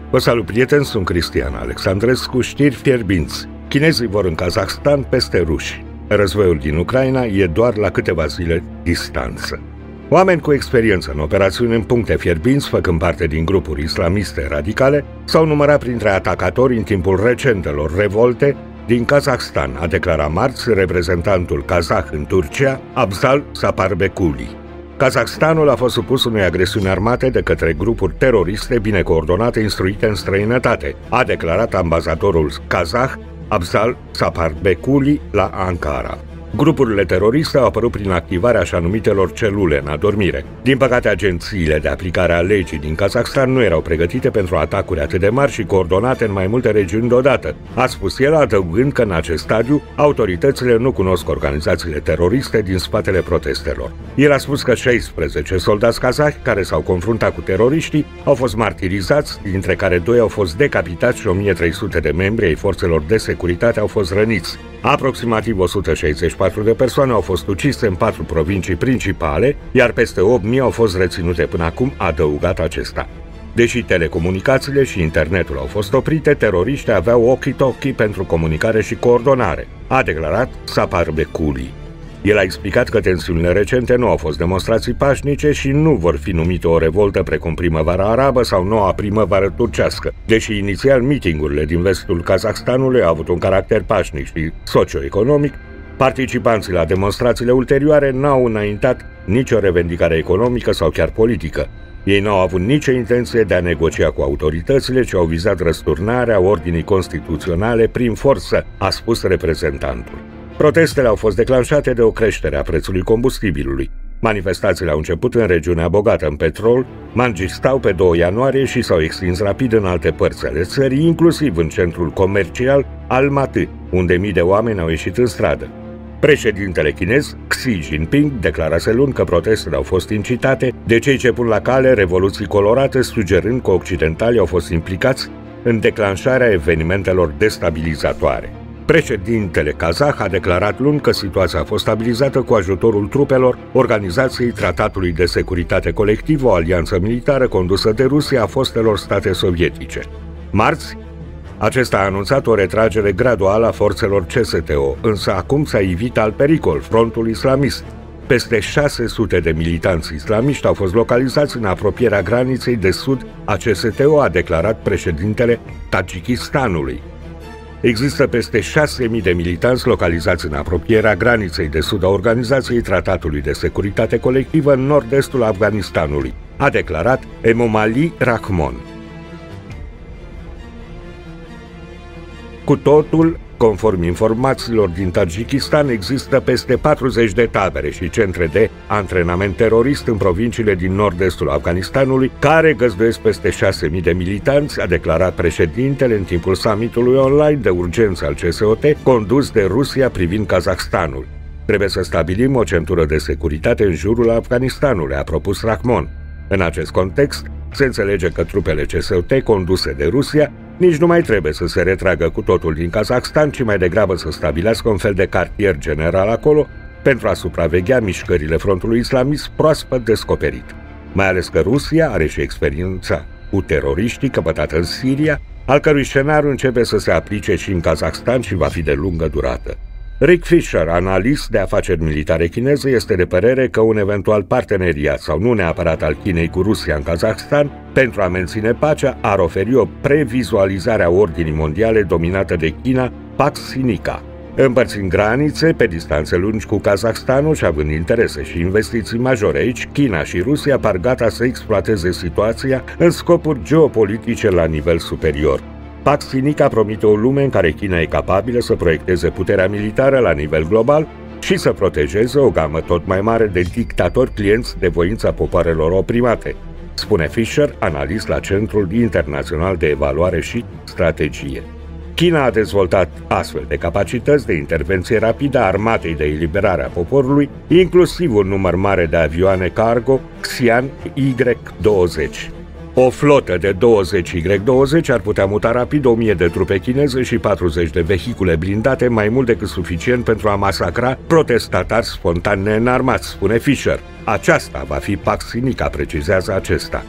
Vă salut, prieteni, sunt Cristian Alexandrescu, știri fierbinți. Chinezii vor în Kazahstan peste ruși. Războiul din Ucraina e doar la câteva zile distanță. Oameni cu experiență în operațiuni în puncte fierbinți, făcând parte din grupuri islamiste radicale, s-au numărat printre atacatori în timpul recentelor revolte din Kazahstan, a declarat marți reprezentantul kazah în Turcia, Abzal Saparbequli. Kazahstanul a fost supus unei agresiuni armate de către grupuri teroriste bine coordonate, instruite în străinătate, a declarat ambasadorul kazah Abzal Saparbequli la Ankara. Grupurile teroriste au apărut prin activarea așa numitelor celule în adormire. Din păcate, agențiile de aplicare a legii din Kazahstan nu erau pregătite pentru atacuri atât de mari și coordonate în mai multe regiuni deodată, a spus el, adăugând că în acest stadiu autoritățile nu cunosc organizațiile teroriste din spatele protestelor. El a spus că 16 soldați kazahi care s-au confruntat cu teroriștii au fost martirizați, dintre care 2 au fost decapitați și 1300 de membri ai forțelor de securitate au fost răniți. Aproximativ 164 de persoane au fost ucise în 4 provincii principale, iar peste 8.000 au fost reținute până acum, a adăugat acesta. Deși telecomunicațiile și internetul au fost oprite, teroriștii aveau walkie-talkie pentru comunicare și coordonare, a declarat Saparbequli. El a explicat că tensiunile recente nu au fost demonstrații pașnice și nu vor fi numite o revoltă precum primăvara arabă sau noua primăvară turcească, deși inițial mitingurile din vestul Kazahstanului au avut un caracter pașnic și socioeconomic. Participanții la demonstrațiile ulterioare n-au înaintat nicio revendicare economică sau chiar politică. Ei n-au avut nicio intenție de a negocia cu autoritățile, ci au vizat răsturnarea ordinii constituționale prin forță, a spus reprezentantul. Protestele au fost declanșate de o creștere a prețului combustibilului. Manifestațiile au început în regiunea bogată în petrol, Mangistau pe 2 ianuarie și s-au extins rapid în alte părți ale țării, inclusiv în centrul comercial Almaty, unde mii de oameni au ieșit în stradă. Președintele chinez, Xi Jinping, declarase luni că protestele au fost incitate de cei ce pun la cale revoluții colorate, sugerând că occidentalii au fost implicați în declanșarea evenimentelor destabilizatoare. Președintele kazah a declarat luni că situația a fost stabilizată cu ajutorul trupelor Organizației Tratatului de Securitate Colectivă, o alianță militară condusă de Rusia a fostelor state sovietice. Marți, acesta a anunțat o retragere graduală a forțelor CSTO, însă acum s-a ivit alt pericol, frontul islamist. Peste 600 de militanți islamiști au fost localizați în apropierea graniței de sud a CSTO, a declarat președintele Tajikistanului. Există peste 6.000 de militanți localizați în apropierea graniței de sud a Organizației Tratatului de Securitate Colectivă în nord-estul Afganistanului, a declarat Emomali Rahmon. Cu totul, conform informațiilor din Tajikistan, există peste 40 de tabere și centre de antrenament terorist în provinciile din nord-estul Afganistanului, care găzduiesc peste 6.000 de militanți, a declarat președintele în timpul summitului online de urgență al CSOT, condus de Rusia privind Kazahstanul. Trebuie să stabilim o centură de securitate în jurul Afganistanului, a propus Rahmon. În acest context, se înțelege că trupele CSOT conduse de Rusia nici nu mai trebuie să se retragă cu totul din Kazahstan, ci mai degrabă să stabilească un fel de cartier general acolo pentru a supraveghea mișcările frontului islamist proaspăt descoperit. Mai ales că Rusia are și experiența cu teroriștii căpătată în Siria, al cărui scenariu începe să se aplice și în Kazahstan și va fi de lungă durată. Rick Fisher, analist de afaceri militare chineze, este de părere că un eventual parteneriat sau nu neapărat al Chinei cu Rusia în Kazahstan pentru a menține pacea ar oferi o previzualizare a ordinii mondiale dominată de China, Pax Sinica. Împărțind granițe pe distanțe lungi cu Kazahstanul și având interese și investiții majore aici, China și Rusia par gata să exploateze situația în scopuri geopolitice la nivel superior. Pax Sinica promite o lume în care China e capabilă să proiecteze puterea militară la nivel global și să protejeze o gamă tot mai mare de dictatori clienți de voința popoarelor oprimate, spune Fisher, analist la Centrul Internațional de Evaluare și Strategie. China a dezvoltat astfel de capacități de intervenție rapidă a armatei de eliberare a poporului, inclusiv un număr mare de avioane cargo Xi'an Y-20. O flotă de 20Y-20 ar putea muta rapid 1000 de trupe chineze și 40 de vehicule blindate, mai mult decât suficient pentru a masacra protestatari spontan neînarmați, spune Fisher. Aceasta va fi Pax Sinica, precizează acesta.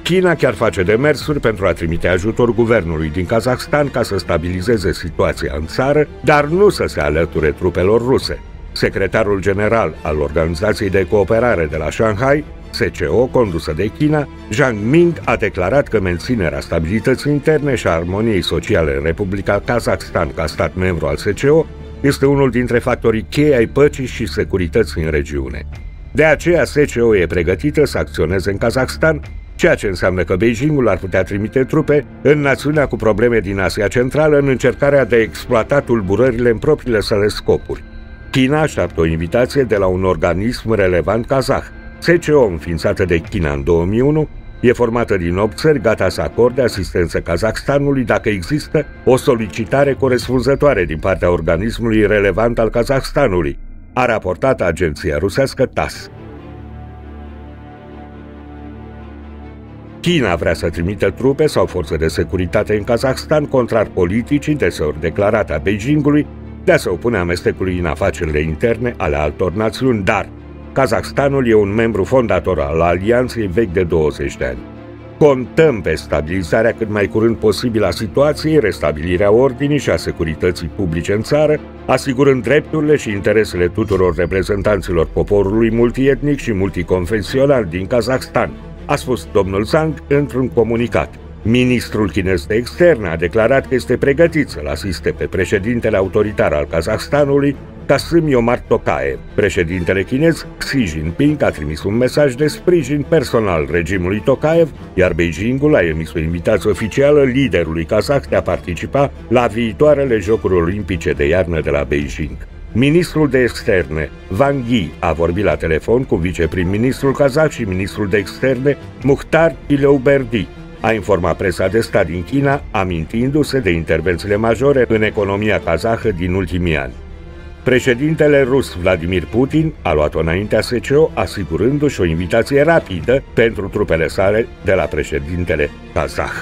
China chiar face demersuri pentru a trimite ajutor guvernului din Kazahstan ca să stabilizeze situația în țară, dar nu să se alăture trupelor ruse. Secretarul general al Organizației de Cooperare de la Shanghai, SCO, condusă de China, Zhang Ming, a declarat că menținerea stabilității interne și a armoniei sociale în Republica Kazahstan ca stat membru al SCO este unul dintre factorii cheie ai păcii și securității în regiune. De aceea, SCO e pregătită să acționeze în Kazahstan, ceea ce înseamnă că Beijingul ar putea trimite trupe în națiunea cu probleme din Asia Centrală în încercarea de a exploata tulburările în propriile sale scopuri. China așteaptă o invitație de la un organism relevant kazah. SCO, înființată de China în 2001, e formată din 8 țări gata să acorde asistență Kazahstanului dacă există o solicitare corespunzătoare din partea organismului relevant al Kazahstanului, a raportat agenția rusească TASS. China vrea să trimită trupe sau forțe de securitate în Kazahstan, contrar politicii deseori declarate a Beijingului de a se opune amestecului în afacerile interne ale altor națiuni, dar Kazahstanul e un membru fondator al alianței vechi de 20 de ani. Contăm pe stabilizarea cât mai curând posibil a situației, restabilirea ordinii și a securității publice în țară, asigurând drepturile și interesele tuturor reprezentanților poporului multietnic și multiconfesional din Kazahstan, a spus domnul Zhang într-un comunicat. Ministrul chinez de externe a declarat că este pregătit să-l asiste pe președintele autoritar al Kazahstanului, Kassym-Jomart Tokayev. Președintele chinez Xi Jinping a trimis un mesaj de sprijin personal regimului Tokayev, iar Beijingul a emis o invitație oficială liderului kazah de a participa la viitoarele Jocuri Olimpice de iarnă de la Beijing. Ministrul de externe Wang Yi a vorbit la telefon cu viceprim-ministrul kazah și ministrul de externe Mukhtar Kileuberdie, a informat presa de stat din China, amintindu-se de intervențiile majore în economia kazahă din ultimii ani. Președintele rus Vladimir Putin a luat-o înaintea SCO, asigurându-și o invitație rapidă pentru trupele sale de la președintele kazah.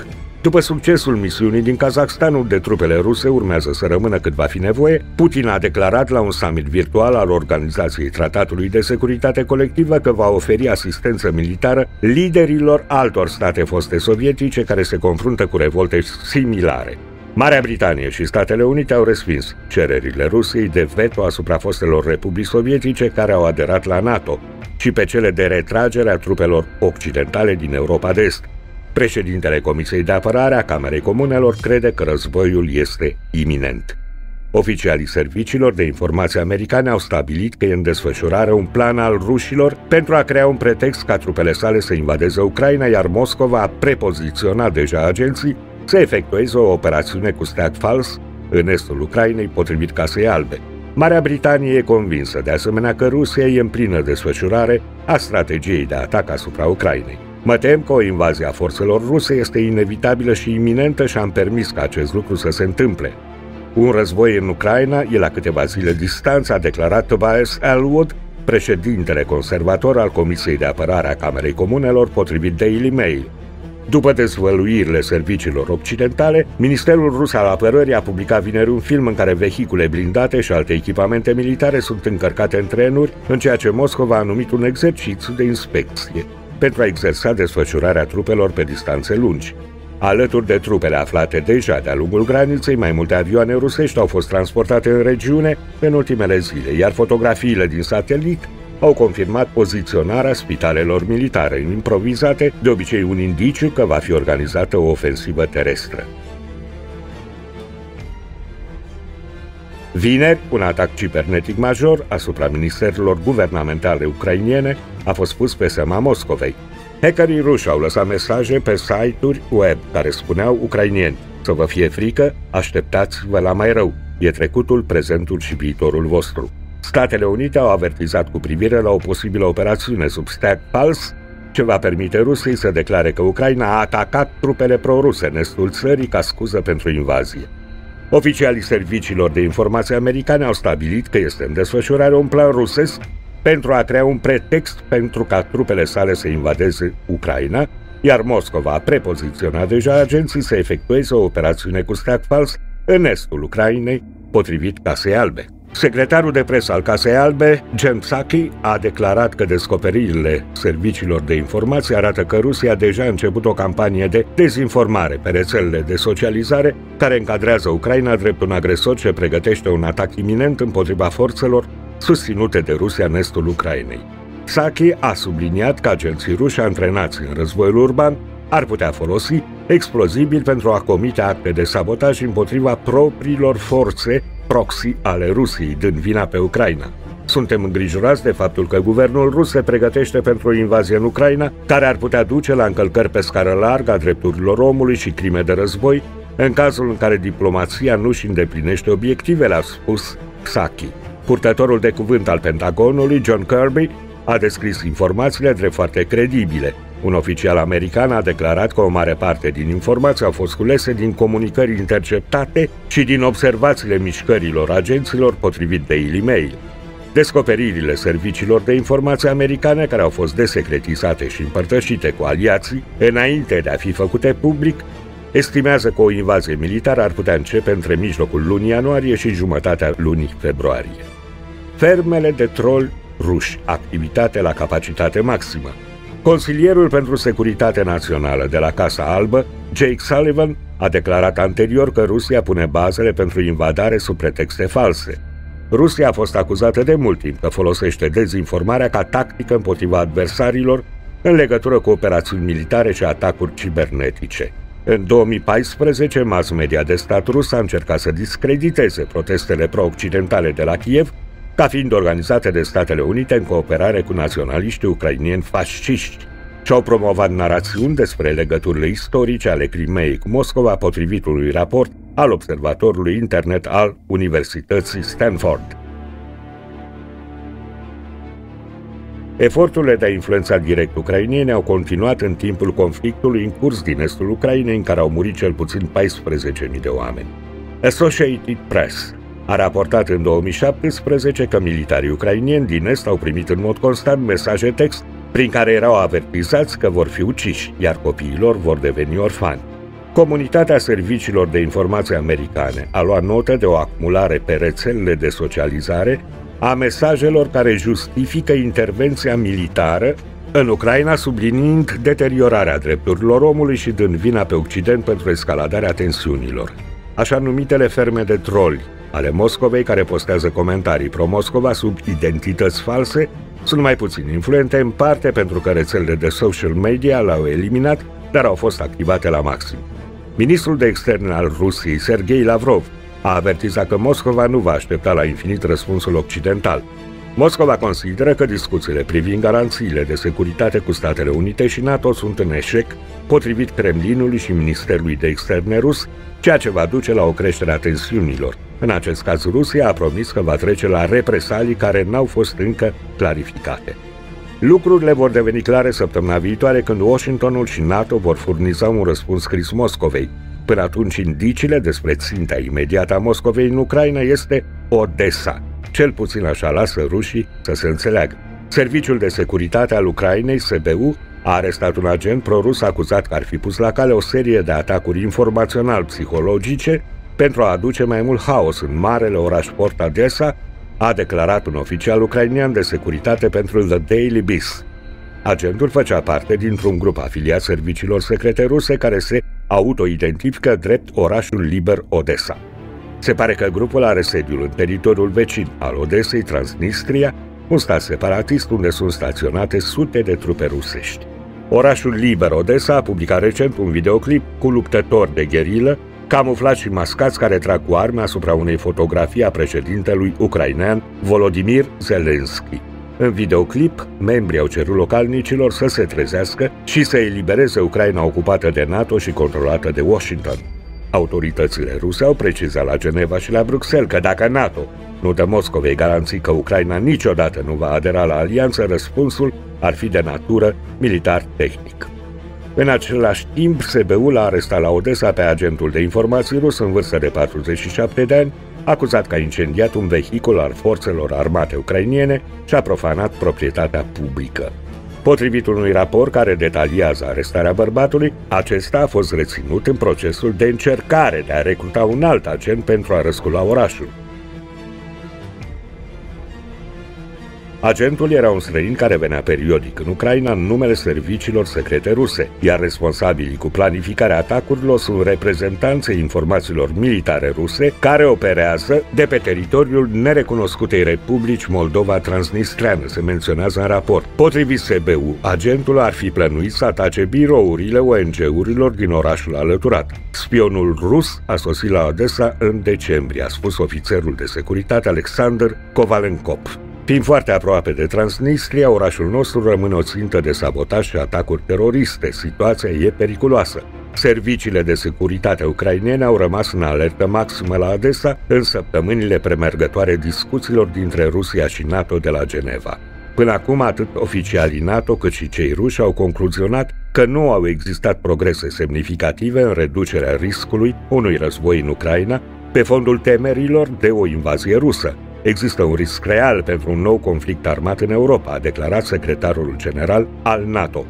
După succesul misiunii din Kazahstan, unde trupele ruse urmează să rămână cât va fi nevoie, Putin a declarat la un summit virtual al Organizației Tratatului de Securitate Colectivă că va oferi asistență militară liderilor altor state foste sovietice care se confruntă cu revolte similare. Marea Britanie și Statele Unite au respins cererile Rusiei de veto asupra fostelor republici sovietice care au aderat la NATO și pe cele de retragere a trupelor occidentale din Europa de Est. Președintele Comisiei de Apărare a Camerei Comunelor crede că războiul este iminent. Oficialii serviciilor de informații americane au stabilit că e în desfășurare un plan al rușilor pentru a crea un pretext ca trupele sale să invadeze Ucraina, iar Moscova a prepoziționat deja agenții să efectueze o operațiune cu steag fals în estul Ucrainei, potrivit Casei Albe. Marea Britanie e convinsă, de asemenea, că Rusia e în plină desfășurare a strategiei de atac asupra Ucrainei. Mă tem că o invazie a forțelor ruse este inevitabilă și iminentă și am permis ca acest lucru să se întâmple. Un război în Ucraina e la câteva zile distanță, a declarat Tobias Ellwood, președintele conservator al Comisiei de Apărare a Camerei Comunelor, potrivit Daily Mail. După dezvăluirile serviciilor occidentale, Ministerul Rus al Apărării a publicat vineri un film în care vehicule blindate și alte echipamente militare sunt încărcate în trenuri, în ceea ce Moscova a numit un exercițiu de inspecție, pentru a exersa desfășurarea trupelor pe distanțe lungi. Alături de trupele aflate deja de-a lungul graniței, mai multe avioane rusești au fost transportate în regiune în ultimele zile, iar fotografiile din satelit au confirmat poziționarea spitalelor militare improvizate, de obicei un indiciu că va fi organizată o ofensivă terestră. Vineri, un atac cibernetic major asupra ministerelor guvernamentale ucrainene a fost pus pe seama Moscovei. Hackerii ruși au lăsat mesaje pe site-uri web care spuneau ucrainieni: să vă fie frică, așteptați-vă la mai rău, e trecutul, prezentul și viitorul vostru. Statele Unite au avertizat cu privire la o posibilă operațiune sub steag fals, ce va permite Rusiei să declare că Ucraina a atacat trupele proruse în estul țării ca scuză pentru invazie. Oficialii serviciilor de informații americane au stabilit că este în desfășurare un plan rusesc pentru a crea un pretext pentru ca trupele sale să invadeze Ucraina, iar Moscova a prepoziționat deja agenții să efectueze o operațiune cu steag fals în estul Ucrainei, potrivit Casei Albe. Secretarul de presă al Casei Albe, Jen Psaki, a declarat că descoperirile serviciilor de informație arată că Rusia deja a început o campanie de dezinformare pe rețelele de socializare care încadrează Ucraina drept un agresor ce pregătește un atac iminent împotriva forțelor susținute de Rusia în estul Ucrainei. Psaki a subliniat că agenții ruși antrenați în războiul urban ar putea folosi explozibili pentru a comite acte de sabotaj împotriva propriilor forțe proxy ale Rusiei, dând vina pe Ucraina. Suntem îngrijorați de faptul că guvernul rus se pregătește pentru o invazie în Ucraina, care ar putea duce la încălcări pe scară largă a drepturilor omului și crime de război, în cazul în care diplomația nu își îndeplinește obiectivele, a spus Psaki. Purtătorul de cuvânt al Pentagonului, John Kirby, a descris informațiile drept foarte credibile. Un oficial american a declarat că o mare parte din informații au fost culese din comunicări interceptate și din observațiile mișcărilor agenților, potrivit Daily Mail. Descoperirile serviciilor de informații americane, care au fost desecretizate și împărtășite cu aliații înainte de a fi făcute public, estimează că o invazie militară ar putea începe între mijlocul lunii ianuarie și jumătatea lunii februarie. Fermele de troli ruși, activitate la capacitate maximă. Consilierul pentru Securitate Națională de la Casa Albă, Jake Sullivan, a declarat anterior că Rusia pune bazele pentru invadare sub pretexte false. Rusia a fost acuzată de mult timp că folosește dezinformarea ca tactică împotriva adversarilor în legătură cu operațiuni militare și atacuri cibernetice. În 2014, mass media de stat rus a încercat să discrediteze protestele pro-occidentale de la Kiev ca fiind organizate de Statele Unite în cooperare cu naționaliștii ucrainieni fasciști și au promovat narațiuni despre legăturile istorice ale Crimeei cu Moscova, potrivit unui raport al observatorului internet al Universității Stanford. Eforturile de a influența direct ucrainieni au continuat în timpul conflictului în curs din estul Ucrainei, în care au murit cel puțin 14.000 de oameni. Associated Press a raportat în 2017 că militarii ucrainieni din est au primit în mod constant mesaje text prin care erau avertizați că vor fi uciși, iar copiilor vor deveni orfani. Comunitatea serviciilor de informații americane a luat notă de o acumulare pe rețelele de socializare a mesajelor care justifică intervenția militară în Ucraina, subliniind deteriorarea drepturilor omului și dând vina pe Occident pentru escaladarea tensiunilor. Așa numitele ferme de troli ale Moscovei, care postează comentarii pro-Moscova sub identități false, sunt mai puțin influente, în parte pentru că rețelele de social media le-au eliminat, dar au fost activate la maxim. Ministrul de externe al Rusiei, Sergei Lavrov, a avertizat că Moscova nu va aștepta la infinit răspunsul occidental. Moscova consideră că discuțiile privind garanțiile de securitate cu Statele Unite și NATO sunt în eșec, potrivit Kremlinului și Ministerului de Externe rus, ceea ce va duce la o creștere a tensiunilor. În acest caz, Rusia a promis că va trece la represalii care n-au fost încă clarificate. Lucrurile vor deveni clare săptămâna viitoare, când Washingtonul și NATO vor furniza un răspuns scris Moscovei. Până atunci, indiciile despre ținta imediată a Moscovei în Ucraina este Odessa. Cel puțin așa lasă rușii să se înțeleagă. Serviciul de securitate al Ucrainei, SBU, a arestat un agent prorus acuzat că ar fi pus la cale o serie de atacuri informațional-psihologice pentru a aduce mai mult haos în marele oraș port Odessa, a declarat un oficial ucrainian de securitate pentru The Daily Beast. Agentul făcea parte dintr-un grup afiliat serviciilor secrete ruse care se autoidentifică drept orașul liber Odessa. Se pare că grupul are sediul în teritoriul vecin al Odesei, Transnistria, un stat separatist unde sunt staționate sute de trupe rusești. Orașul liber Odessa a publicat recent un videoclip cu luptători de gherilă, camuflați și mascați, care trag cu arme asupra unei fotografii a președintelui ucrainean Volodymyr Zelensky. În videoclip, membrii au cerut localnicilor să se trezească și să elibereze Ucraina ocupată de NATO și controlată de Washington. Autoritățile ruse au precizat la Geneva și la Bruxelles că dacă NATO nu dă Moscovei garanții că Ucraina niciodată nu va adera la alianță, răspunsul ar fi de natură militar-tehnic. În același timp, SBU l-a arestat la Odessa pe agentul de informații rus în vârstă de 47 de ani, acuzat că a incendiat un vehicul al forțelor armate ucrainiene și a profanat proprietatea publică. Potrivit unui raport care detaliază arestarea bărbatului, acesta a fost reținut în procesul de încercare de a recruta un alt agent pentru a răscula orașul. Agentul era un străin care venea periodic în Ucraina în numele serviciilor secrete ruse, iar responsabilii cu planificarea atacurilor sunt reprezentanții informațiilor militare ruse care operează de pe teritoriul nerecunoscutei Republici Moldova Transnistreană, se menționează în raport. Potrivit SBU, agentul ar fi plănuit să atace birourile ONG-urilor din orașul alăturat. Spionul rus a sosit la Odessa în decembrie, a spus ofițerul de securitate Alexander Kovalenkov. Fiind foarte aproape de Transnistria, orașul nostru rămâne o țintă de sabotaj și atacuri teroriste. Situația e periculoasă. Serviciile de securitate ucrainene au rămas în alertă maximă la Odessa în săptămânile premergătoare discuțiilor dintre Rusia și NATO de la Geneva. Până acum, atât oficialii NATO cât și cei ruși au concluzionat că nu au existat progrese semnificative în reducerea riscului unui război în Ucraina pe fondul temerilor de o invazie rusă. Există un risc real pentru un nou conflict armat în Europa, a declarat secretarul general al NATO.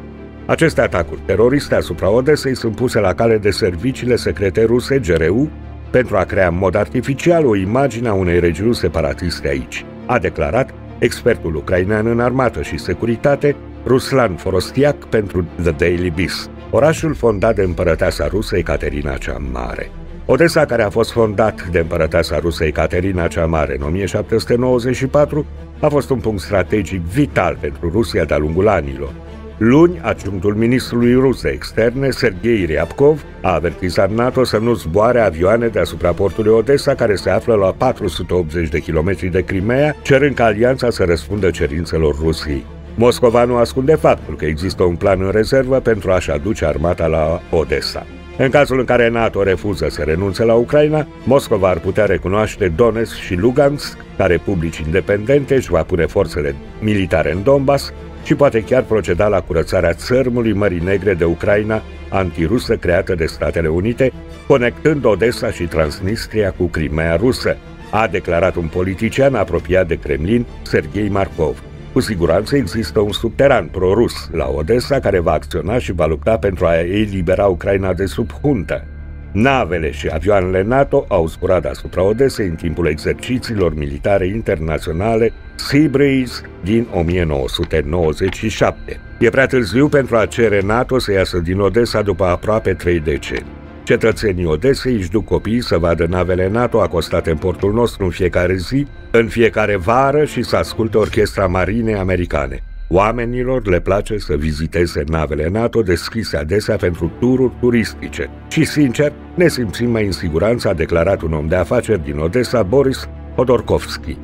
Aceste atacuri teroriste asupra Odesei sunt puse la cale de serviciile secrete ruse, GRU, pentru a crea în mod artificial o imagine a unei regiuni separatiste aici, a declarat expertul ucrainean în armată și securitate, Ruslan Forostiac, pentru The Daily Beast, orașul fondat de împărăteasa rusă Ecaterina cea Mare. Odessa, care a fost fondat de împărăteasa rusă Ecaterina cea Mare în 1794, a fost un punct strategic vital pentru Rusia de-a lungul anilor. Luni, adjunctul ministrului rus de externe, Sergei Ryabkov, a avertizat NATO să nu zboare avioane deasupra portului Odessa, care se află la 480 de kilometri de Crimea, cerând ca alianța să răspundă cerințelor Rusiei. Moscova nu ascunde faptul că există un plan în rezervă pentru a-și aduce armata la Odessa. În cazul în care NATO refuză să renunțe la Ucraina, Moscova ar putea recunoaște Donetsk și Lugansk ca republici independente, își va pune forțele militare în Donbass și poate chiar proceda la curățarea țărmului Mării Negre de Ucraina antirusă creată de Statele Unite, conectând Odessa și Transnistria cu Crimea rusă, a declarat un politician apropiat de Kremlin, Sergei Markov. Cu siguranță există un subteran pro-rus la Odessa care va acționa și va lupta pentru a elibera Ucraina de sub huntă. Navele și avioanele NATO au zburat deasupra Odesei în timpul exercițiilor militare internaționale Sea Breeze din 1997. E prea târziu pentru a cere NATO să iasă din Odessa după aproape 3 decenii. Cetățenii Odesei își duc copiii să vadă navele NATO acostate în portul nostru în fiecare zi, în fiecare vară și să asculte orchestra marinei americane. Oamenilor le place să viziteze navele NATO deschise adesea pentru tururi turistice. Și, sincer, ne simțim mai în siguranță, a declarat un om de afaceri din Odessa, Boris Hodorkovski.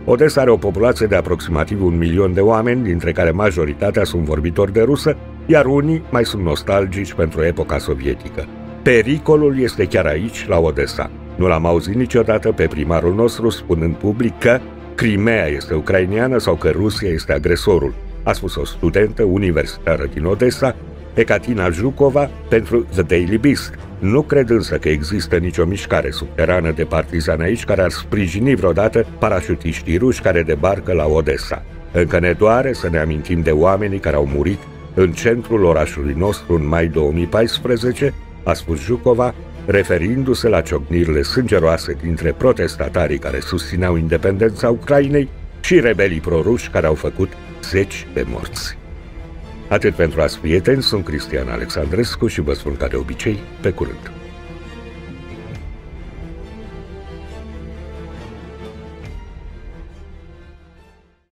Odessa are o populație de aproximativ 1 milion de oameni, dintre care majoritatea sunt vorbitori de rusă, iar unii mai sunt nostalgici pentru epoca sovietică. Pericolul este chiar aici, la Odessa. Nu l-am auzit niciodată pe primarul nostru spunând public că Crimea este ucraineană sau că Rusia este agresorul, a spus o studentă universitară din Odessa, Ekaterina Zhukova, pentru The Daily Beast. Nu cred însă că există nicio mișcare subterană de partizani aici care ar sprijini vreodată parașutiștii ruși care debarcă la Odessa. Încă ne doare să ne amintim de oamenii care au murit în centrul orașului nostru în mai 2014, a spus Zhukova, referindu-se la ciocnirile sângeroase dintre protestatarii care susțineau independența Ucrainei și rebelii proruși care au făcut 10 de morți. Atât pentru azi, prieteni, sunt Cristian Alexandrescu și vă spun ca de obicei, pe curând.